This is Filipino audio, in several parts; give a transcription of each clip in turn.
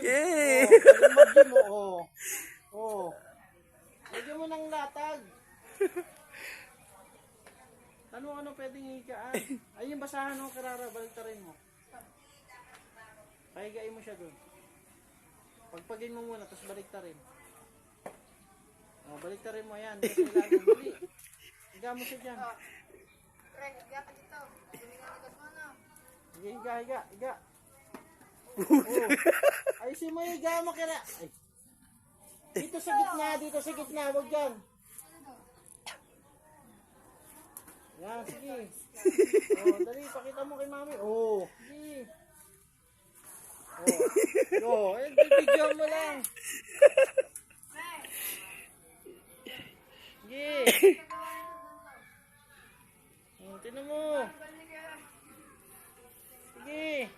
Yay! Lagyan mo ng latag. Ano pwedeng higaan? Ay, yung basahan mo, Karara, baliktarin mo. Pahigain mo siya dun. Pagpagin mo muna, tapos baliktarin. Baliktarin mo yan. Kasi ilalim, dali. Higa mo siya dyan. Pre, higa ka dito. Higa mo na. Sige, higa. Ayusin mo yung higa mo, Kara. Ay. Dito sa gitna, wag dyan. Yan, sige. Dali, pakita mo kay mami. Sige. Bibigyan mo lang. Sige. Tinan mo. Sige.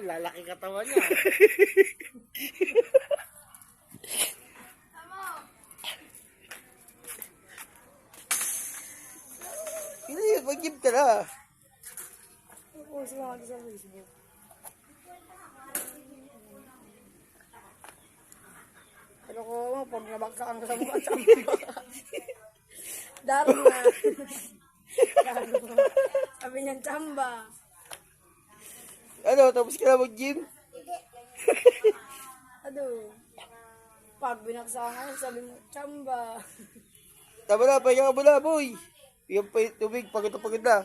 Lalaki katawan niya. Hindi, mag-give ka na. Sumama sa Facebook. Ano ko, pag nabagsakan ka sa mukha, tsamba. Daro na. Sabi niyan, tsamba. Ano, tapos ka na mag-gym? Ano? Pag binaksakan, sabi mo, tsamba. Tama na, pahinga ka muna, boy. Bigyan pa yung tubig, pagod na.